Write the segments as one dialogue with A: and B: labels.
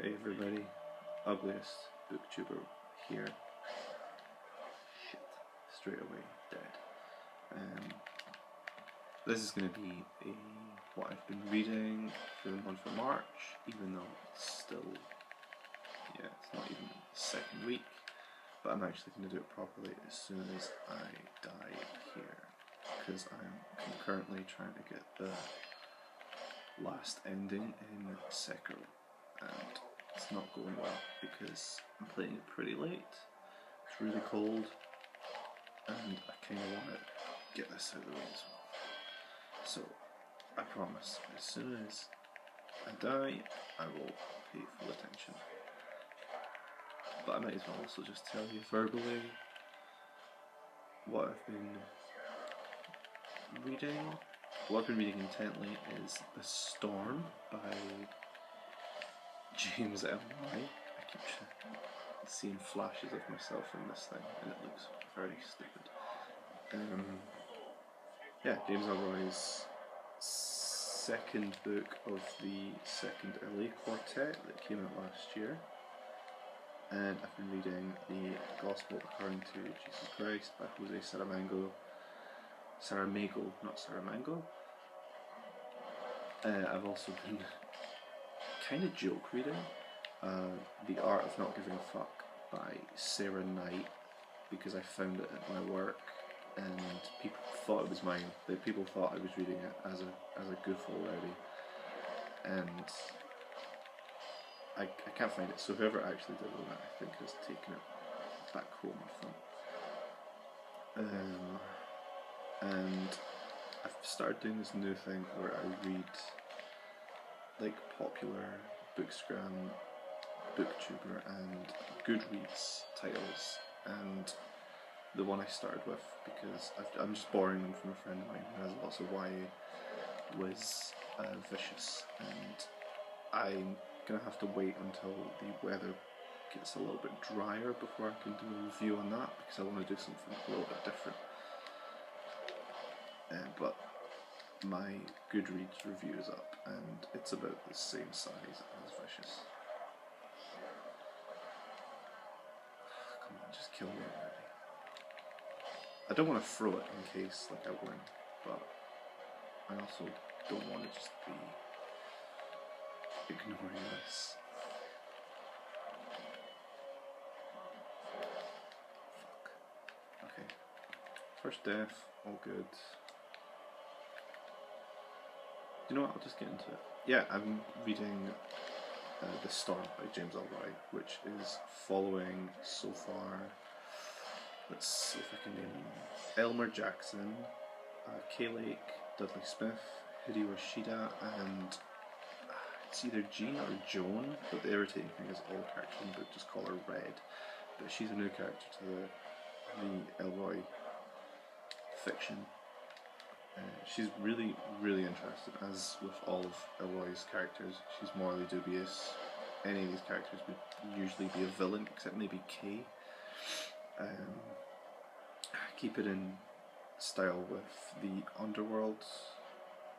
A: Hey everybody, ugliest booktuber here. Shit, straight away dead. This is going to be what I've been reading for the month of March, even though it's still, it's not even the second week, but I'm actually going to do it properly as soon as I die here, because I'm concurrently trying to get the last ending in Sekiro, and it's not going well because I'm playing it pretty late, it's really cold, and I kind of want to get this out of the way as well. So, I promise, as soon as I die, I will pay full attention. But I might as well also just tell you verbally what I've been reading. What I've been reading intently is The Storm by James L. I keep seeing flashes of myself in this thing and it looks very stupid. James L. Roy's second book of the second LA quartet that came out last year. And I've been reading The Gospel According to Jesus Christ by Jose Saramago, not Saramago. I've also been kind of joke reading The Art of Not Giving a Fuck by Sarah Knight, because I found it at my work and people thought it was mine. People thought I was reading it as a goof already, and I can't find it, so whoever actually did it, I think has taken it back home or something. And I've started doing this new thing where I read like popular Bookstagram, Booktuber and Goodreads titles, and the one I started with, because I'm just borrowing them from a friend of mine who has lots of YA, was Vicious, and I'm going to have to wait until the weather gets a little bit drier before I can do a review on that, because I want to do something a little bit different. But my Goodreads review is up, and it's about the same size as Vicious. Come on, just kill me already. I don't want to throw it in case I win, but I also don't want to just be ignoring this. Fuck. Okay. First death, all good. You know what, I'll just get into it. Yeah, I'm reading The Storm by James L. which is following so far, let's see if I can name them, Elmer Jackson, Kay Lake, Dudley Smith, Hideo Yoshida, and it's either Jean or Joan, but the irritating thing is all characters in the book just call her Red, but she's a new character to the Elroy fiction. She's really, really interesting, as with all of Elroy's characters. She's morally dubious. Any of these characters would usually be a villain, except maybe Kay. Keep it in style with the Underworld.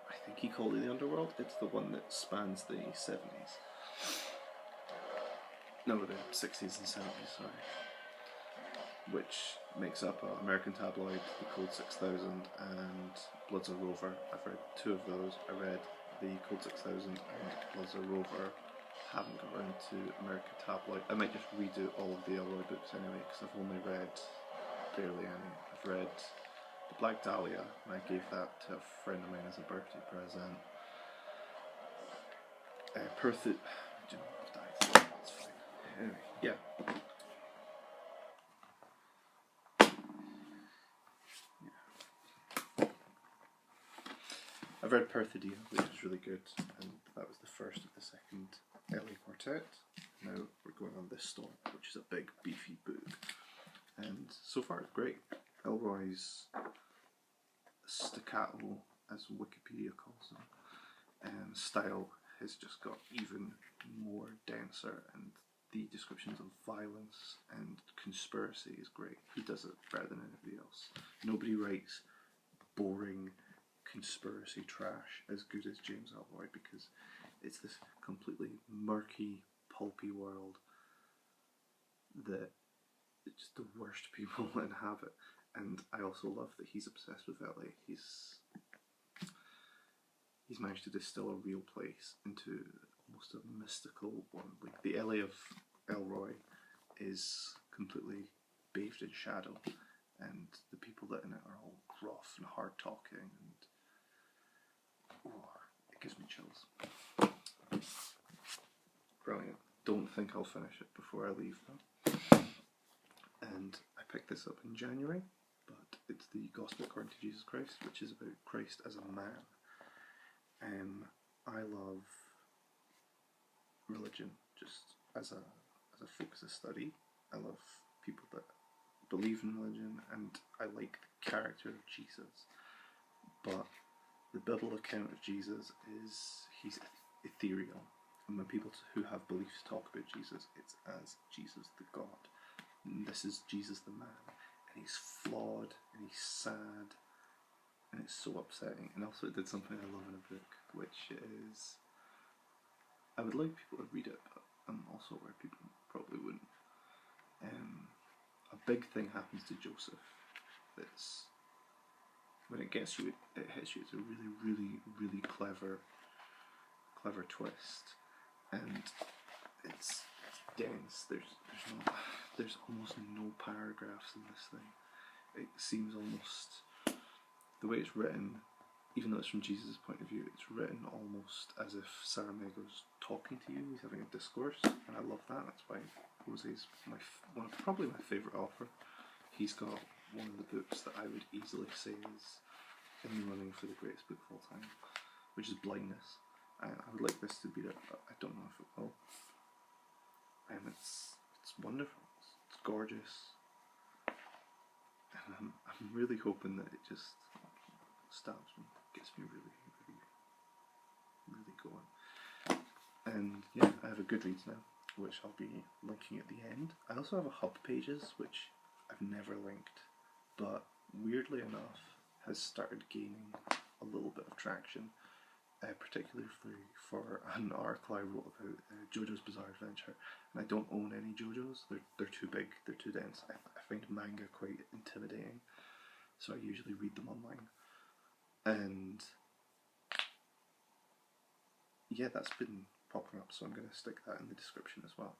A: I think he called it the Underworld. It's the one that spans the 70s. No, the 60s and 70s, sorry. Which makes up American Tabloid, The Cold 6000, and Bloods of Rover. I've read two of those. I read The Cold 6000 and Bloods of Rover. Haven't got around to American Tabloid. I might just redo all of the Elroy books anyway, because I've only read barely any. I've read The Black Dahlia, and I gave that to a friend of mine as a birthday present. Perth, I've died. It's fine. Anyway, yeah. I've read Perthidia, which is really good, and that was the first of the second LA quartet. Now we're going on This Storm, which is a big, beefy book, and so far it's great. Elroy's staccato, as Wikipedia calls them, style has just got even more denser, and the descriptions of violence and conspiracy is great. He does it better than anybody else. Nobody writes boring conspiracy trash as good as James L. because it's this completely murky pulpy world that just the worst people inhabit. And I also love that he's obsessed with LA. He's managed to distill a real place into almost a mystical one. Like the LA of Elroy is completely bathed in shadow, and the people that in it are all gruff and hard talking, and it gives me chills. Brilliant. Don't think I'll finish it before I leave though. And I picked this up in January, but it's the Gospel According to Jesus Christ, which is about Christ as a man. I love religion just as a focus of study. I love people that believe in religion, and I like the character of Jesus. But the biblical account of Jesus is he's ethereal, and when people who have beliefs talk about Jesus, it's as Jesus the God. And this is Jesus the man, and he's flawed, and he's sad, and it's so upsetting. And also it did something I love in a book, which is, I would like people to read it, but I'm also aware people probably wouldn't. A big thing happens to Joseph that's, when it gets you, it hits you. It's a really, really, really clever twist, and it's dense. There's almost no paragraphs in this thing. It seems almost, the way it's written, even though it's from Jesus' point of view, it's written almost as if Saramago's talking to you. He's having a discourse, and I love that. That's why Jose's probably my favourite author. He's got one of the books that I would easily say is in the running for the greatest book of all time, which is Blindness. I would like this to be there, but I don't know if it will. And it's wonderful. It's gorgeous. And I'm really hoping that it just stabs me, gets me really, really, really going. And yeah, I have a Goodreads now, which I'll be linking at the end. I also have a Hub Pages, which I've never linked, but weirdly enough has started gaining a little bit of traction, particularly for an article I wrote about JoJo's Bizarre Adventure. And I don't own any JoJo's, they're too big, they're too dense. I find manga quite intimidating, so I usually read them online. And yeah, that's been popping up, so I'm going to stick that in the description as well.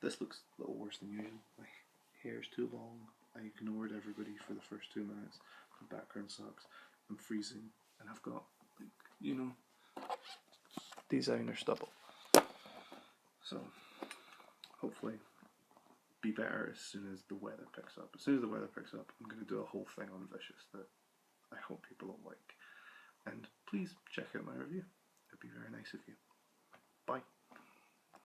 A: This looks a little worse than usual. My hair's too long. I ignored everybody for the first 2 minutes. The background sucks. I'm freezing, and I've got, like, you know, designer stubble. So hopefully be better as soon as the weather picks up. As soon as the weather picks up, I'm going to do a whole thing on Vicious that I hope people will like. And please check out my review. It'd be very nice of you. Bye.